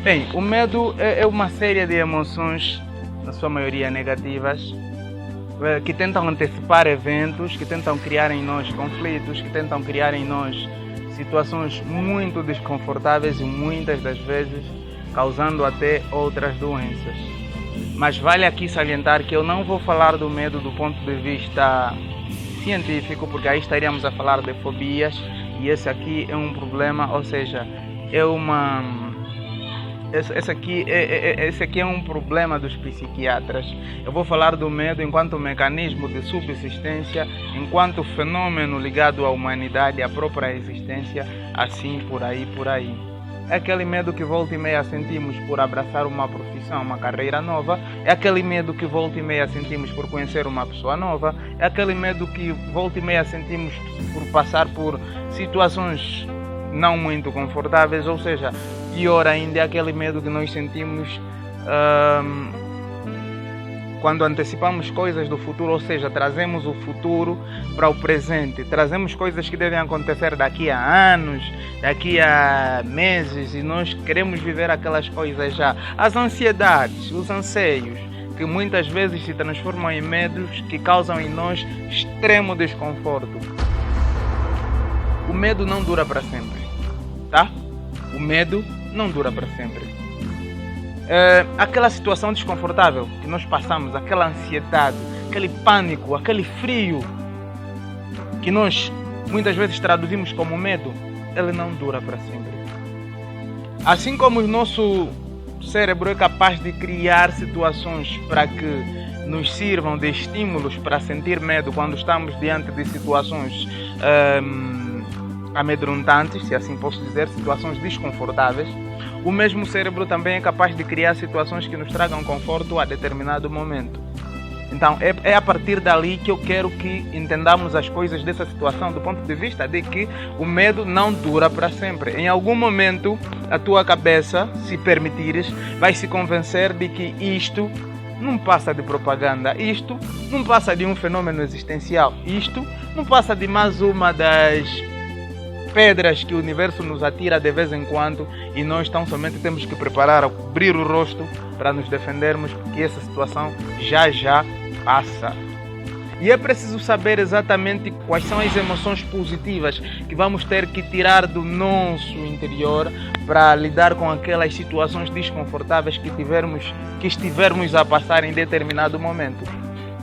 Bem, o medo é uma série de emoções, na sua maioria negativas, que tentam antecipar eventos, que tentam criar em nós conflitos, que tentam criar em nós situações muito desconfortáveis e muitas das vezes causando até outras doenças. Mas vale aqui salientar que eu não vou falar do medo do ponto de vista científico, porque aí estaríamos a falar de fobias e esse aqui é um problema, ou seja, é uma... Esse aqui é um problema dos psiquiatras. Eu vou falar do medo enquanto mecanismo de subsistência, enquanto fenômeno ligado à humanidade, à própria existência, assim por aí. É aquele medo que volta e meia sentimos por abraçar uma profissão, uma carreira nova. É aquele medo que volta e meia sentimos por conhecer uma pessoa nova. É aquele medo que volta e meia sentimos por passar por situações não muito confortáveis, ou seja, pior ainda é aquele medo que nós sentimos quando antecipamos coisas do futuro, ou seja, trazemos o futuro para o presente, trazemos coisas que devem acontecer daqui a anos, daqui a meses, e nós queremos viver aquelas coisas já. As ansiedades, os anseios, que muitas vezes se transformam em medos que causam em nós extremo desconforto. O medo não dura para sempre, tá? O medo não dura para sempre. Aquela situação desconfortável que nós passamos, aquela ansiedade, aquele pânico, aquele frio que nós muitas vezes traduzimos como medo, ele não dura para sempre. Assim como o nosso cérebro é capaz de criar situações para que nos sirvam de estímulos para sentir medo quando estamos diante de situações amedrontantes, se assim posso dizer, situações desconfortáveis, o mesmo cérebro também é capaz de criar situações que nos tragam conforto a determinado momento. Então é a partir dali que eu quero que entendamos as coisas dessa situação do ponto de vista de que o medo não dura para sempre. Em algum momento a tua cabeça, se permitires, vai se convencer de que isto não passa de propaganda, isto não passa de um fenômeno existencial, isto não passa de mais uma das pedras que o universo nos atira de vez em quando e nós tão somente temos que preparar, cobrir o rosto para nos defendermos, porque essa situação já passa. E é preciso saber exatamente quais são as emoções positivas que vamos ter que tirar do nosso interior para lidar com aquelas situações desconfortáveis que estivermos a passar em determinado momento.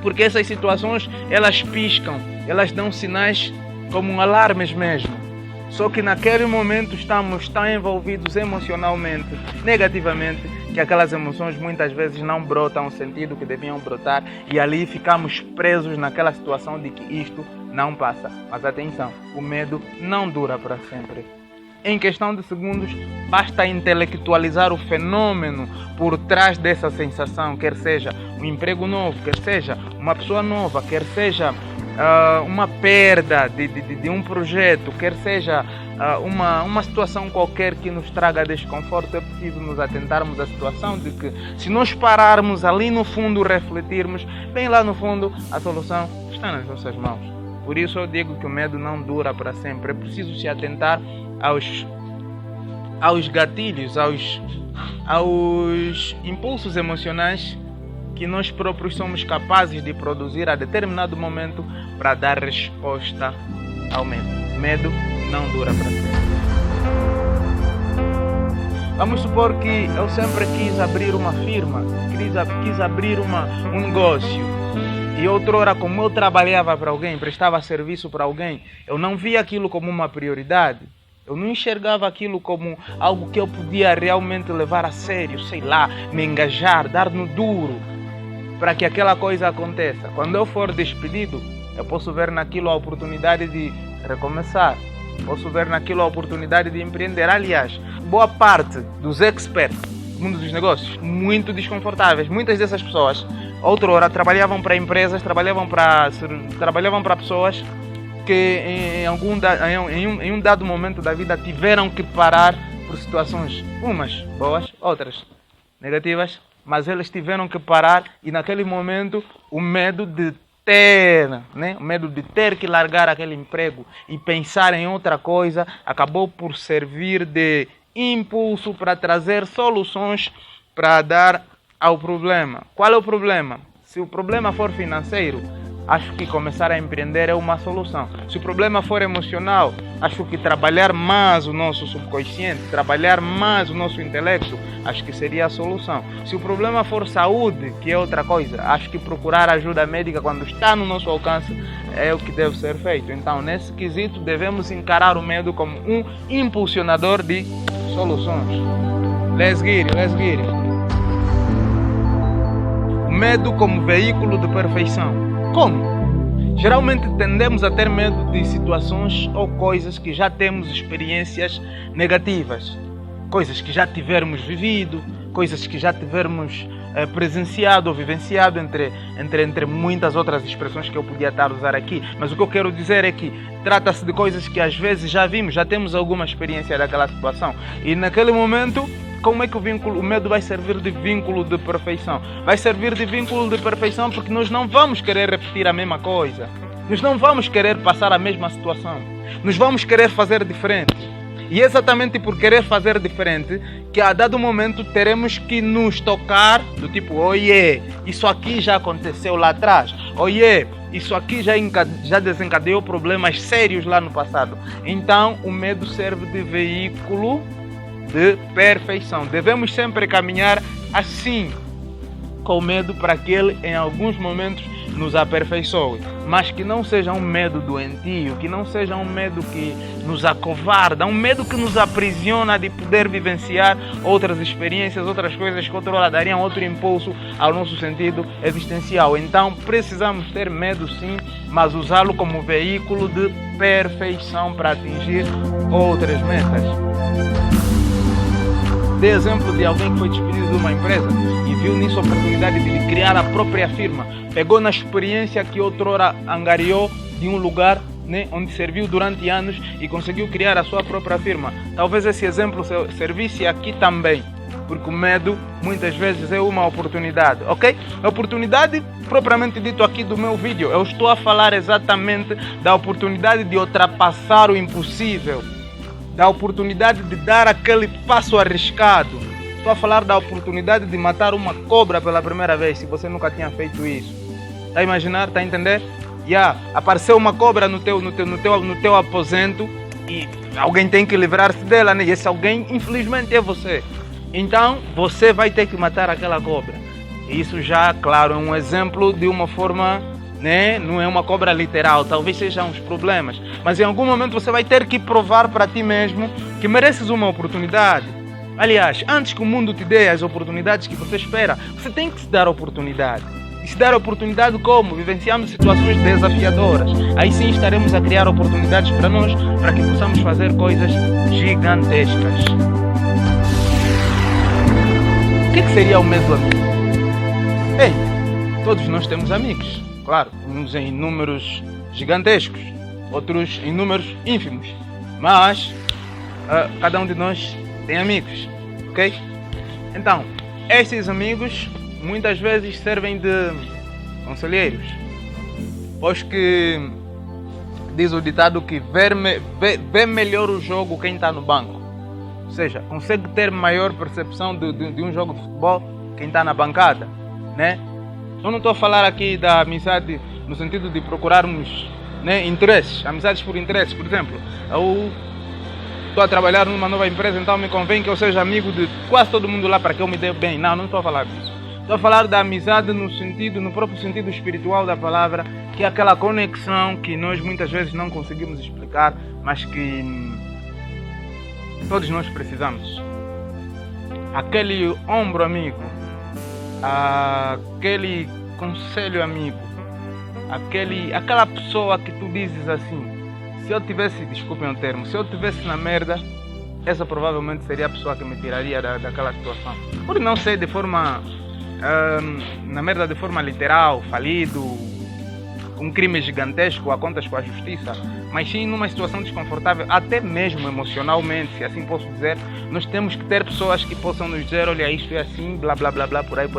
Porque essas situações, elas piscam, elas dão sinais como alarmes mesmo. Só que naquele momento estamos tão envolvidos emocionalmente, negativamente, que aquelas emoções muitas vezes não brotam o sentido que deviam brotar e ali ficamos presos naquela situação de que isto não passa. Mas atenção, o medo não dura para sempre. Em questão de segundos, basta intelectualizar o fenômeno por trás dessa sensação, quer seja um emprego novo, quer seja uma pessoa nova, quer seja uma perda de um projeto, quer seja uma situação qualquer que nos traga desconforto. É preciso nos atentarmos à situação de que se nós pararmos ali no fundo, refletirmos, bem lá no fundo, a solução está nas nossas mãos. Por isso eu digo que o medo não dura para sempre. É preciso se atentar aos gatilhos, aos impulsos emocionais que nós próprios somos capazes de produzir a determinado momento para dar resposta ao medo. Medo não dura para sempre. Vamos supor que eu sempre quis abrir uma firma, quis abrir um negócio. E outrora, como eu trabalhava para alguém, prestava serviço para alguém, eu não via aquilo como uma prioridade. Eu não enxergava aquilo como algo que eu podia realmente levar a sério, sei lá, me engajar, dar no duro para que aquela coisa aconteça. Quando eu for despedido, eu posso ver naquilo a oportunidade de recomeçar. Posso ver naquilo a oportunidade de empreender. Aliás, boa parte dos experts do mundo dos negócios, muito desconfortáveis. Muitas dessas pessoas, outrora, trabalhavam para empresas, trabalhavam para pessoas que em um dado momento da vida tiveram que parar por situações, umas boas, outras negativas, mas eles tiveram que parar e naquele momento o medo de ter que largar aquele emprego e pensar em outra coisa acabou por servir de impulso para trazer soluções para dar ao problema. Qual é o problema? Se o problema for financeiro, acho que começar a empreender é uma solução. Se o problema for emocional, acho que trabalhar mais o nosso subconsciente, trabalhar mais o nosso intelecto, acho que seria a solução. Se o problema for saúde, que é outra coisa, acho que procurar ajuda médica quando está no nosso alcance é o que deve ser feito. Então, nesse quesito, devemos encarar o medo como um impulsionador de soluções. Let's get it. O medo como veículo de perfeição. Como? Geralmente tendemos a ter medo de situações ou coisas que já temos experiências negativas, coisas que já tivermos vivido, coisas que já tivermos presenciado ou vivenciado, entre muitas outras expressões que eu podia estar a usar aqui. Mas o que eu quero dizer é que trata-se de coisas que às vezes já vimos, já temos alguma experiência daquela situação. E naquele momento, como é que o medo vai servir de vínculo de perfeição? Vai servir de vínculo de perfeição porque nós não vamos querer repetir a mesma coisa. Nós não vamos querer passar a mesma situação. Nós vamos querer fazer diferente. E é exatamente por querer fazer diferente que a dado momento teremos que nos tocar do tipo, oiê, isso aqui já aconteceu lá atrás. Oiê, isso aqui já desencadeou problemas sérios lá no passado. Então o medo serve de veículo de perfeição. Devemos sempre caminhar assim, com medo, para que ele em alguns momentos nos aperfeiçoe, mas que não seja um medo doentio, que não seja um medo que nos acovarda, um medo que nos aprisiona de poder vivenciar outras experiências, outras coisas que outrora dariam outro impulso ao nosso sentido existencial. Então precisamos ter medo sim, mas usá-lo como veículo de perfeição para atingir outras metas. Dê exemplo de alguém que foi despedido de uma empresa e viu nisso a oportunidade de criar a própria firma. Pegou na experiência que outrora angariou de um lugar, né, onde serviu durante anos e conseguiu criar a sua própria firma. Talvez esse exemplo servisse aqui também, porque o medo muitas vezes é uma oportunidade, ok? A oportunidade propriamente dito aqui do meu vídeo, eu estou a falar exatamente da oportunidade de ultrapassar o impossível, da oportunidade de dar aquele passo arriscado. Estou a falar da oportunidade de matar uma cobra pela primeira vez, se você nunca tinha feito isso. Está a imaginar? Está a entender? Apareceu uma cobra no teu aposento e alguém tem que livrar-se dela, né? E esse alguém, infelizmente, é você. Então, você vai ter que matar aquela cobra. Isso já, claro, é um exemplo de uma forma, né? Não é uma cobra literal, talvez sejam uns problemas, mas em algum momento você vai ter que provar para ti mesmo que mereces uma oportunidade. Aliás, antes que o mundo te dê as oportunidades que você espera, você tem que se dar a oportunidade. E se dar a oportunidade como? Vivenciando situações desafiadoras. Aí sim estaremos a criar oportunidades para nós, para que possamos fazer coisas gigantescas. O que seria o medo amigo? Bem, todos nós temos amigos. Claro, uns em números gigantescos, outros em números ínfimos, mas cada um de nós tem amigos, ok? Então, esses amigos muitas vezes servem de conselheiros, pois que diz o ditado que vê melhor o jogo quem está no banco, ou seja, consegue ter maior percepção de um jogo de futebol quem está na bancada, né? Eu não estou a falar aqui da amizade no sentido de procurarmos, né, interesses, amizades por interesses. Por exemplo, eu estou a trabalhar numa nova empresa, então me convém que eu seja amigo de quase todo mundo lá para que eu me dê bem. Não estou a falar disso. Estou a falar da amizade no próprio sentido espiritual da palavra, que é aquela conexão que nós muitas vezes não conseguimos explicar, mas que todos nós precisamos. Aquele ombro amigo, aquele conselho amigo, aquela pessoa que tu dizes assim, se eu tivesse, desculpem o termo, se eu tivesse na merda, essa provavelmente seria a pessoa que me tiraria daquela situação. Por não ser de forma, na merda de forma literal, falido, um crime gigantesco a contas com a justiça, mas sim numa situação desconfortável, até mesmo emocionalmente, se assim posso dizer. Nós temos que ter pessoas que possam nos dizer, olha, isto é assim, blá blá blá blá, por aí.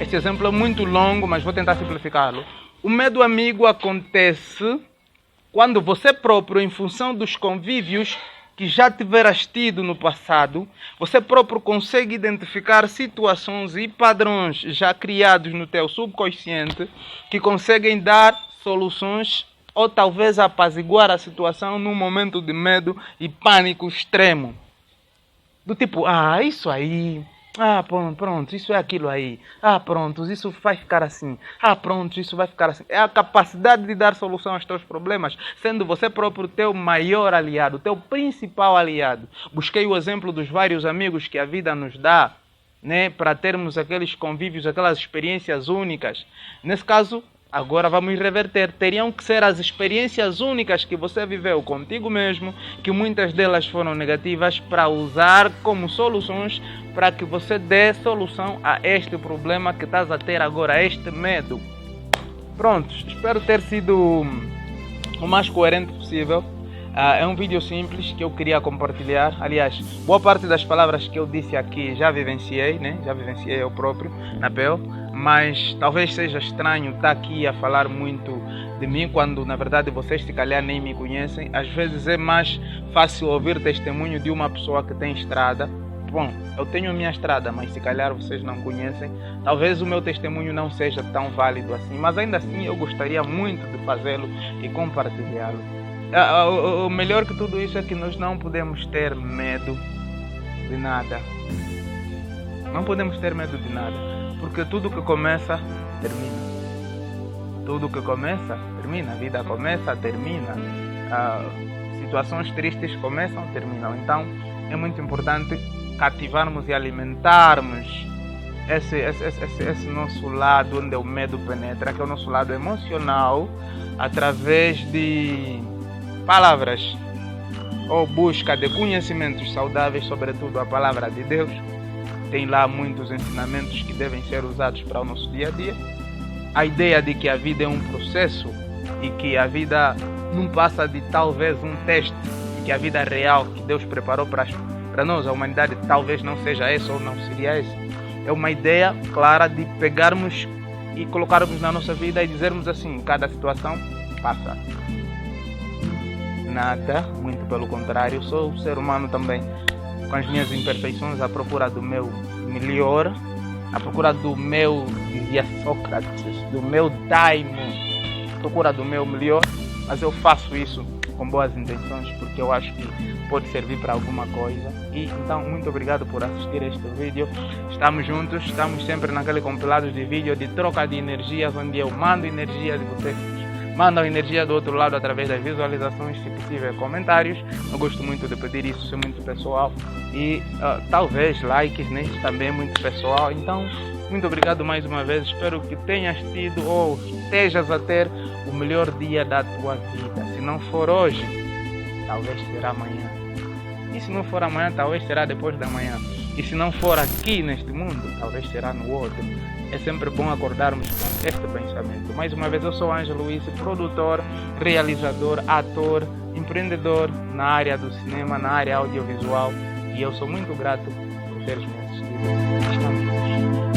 Este exemplo é muito longo, mas vou tentar simplificá-lo. O medo amigo acontece quando você próprio, em função dos convívios que já tiveras tido no passado, você próprio consegue identificar situações e padrões já criados no teu subconsciente que conseguem dar soluções ou talvez apaziguar a situação num momento de medo e pânico extremo. Do tipo, isso aí, pronto, isso é aquilo aí, pronto, isso vai ficar assim, pronto, isso vai ficar assim. É a capacidade de dar solução aos teus problemas, sendo você próprio o teu maior aliado, o teu principal aliado. Busquei o exemplo dos vários amigos que a vida nos dá, né, para termos aqueles convívios, aquelas experiências únicas. Nesse caso, agora vamos reverter. Teriam que ser as experiências únicas que você viveu contigo mesmo, que muitas delas foram negativas, para usar como soluções para que você dê solução a este problema que estás a ter agora, a este medo. Pronto, espero ter sido o mais coerente possível. É um vídeo simples que eu queria compartilhar. Aliás, boa parte das palavras que eu disse aqui já vivenciei, né? Já vivenciei eu próprio na pele. Mas talvez seja estranho estar aqui a falar muito de mim quando na verdade vocês se calhar nem me conhecem. Às vezes é mais fácil ouvir testemunho de uma pessoa que tem estrada. Bom, eu tenho a minha estrada, mas se calhar vocês não conhecem. Talvez o meu testemunho não seja tão válido assim, mas ainda assim eu gostaria muito de fazê-lo e compartilhá-lo. O melhor que tudo isso é que nós não podemos ter medo de nada. Não podemos ter medo de nada. Porque tudo que começa, termina. Tudo que começa, termina. A vida começa, termina. Situações tristes começam, terminam. Então, é muito importante cativarmos e alimentarmos esse nosso lado onde o medo penetra, que é o nosso lado emocional, através de palavras ou busca de conhecimentos saudáveis, sobretudo a palavra de Deus. Tem lá muitos ensinamentos que devem ser usados para o nosso dia a dia. A ideia de que a vida é um processo e que a vida não passa de talvez um teste e que a vida real que Deus preparou para nós, a humanidade, talvez não seja essa ou não seria essa. É uma ideia clara de pegarmos e colocarmos na nossa vida e dizermos assim, cada situação passa. Nada, muito pelo contrário, sou um ser humano também, com as minhas imperfeições, à procura do meu melhor, à procura do meu, dizia Sócrates, do meu daimon, à procura do meu melhor, mas eu faço isso com boas intenções, porque eu acho que pode servir para alguma coisa. E então, muito obrigado por assistir a este vídeo. Estamos juntos, estamos sempre naquele compilado de vídeo de troca de energias, onde eu mando energias e vocês mandam energia do outro lado através das visualizações, se possível comentários. Eu gosto muito de pedir isso, isso é muito pessoal. E talvez likes, né? Isso também é muito pessoal. Então, muito obrigado mais uma vez. Espero que tenhas tido ou estejas a ter o melhor dia da tua vida. Se não for hoje, talvez será amanhã. E se não for amanhã, talvez será depois da manhã. E se não for aqui neste mundo, talvez será no outro. É sempre bom acordarmos com este pensamento. Mais uma vez, eu sou Ângelo Luiz, produtor, realizador, ator, empreendedor na área do cinema, na área audiovisual. E eu sou muito grato por teres me assistido. Estamos juntos.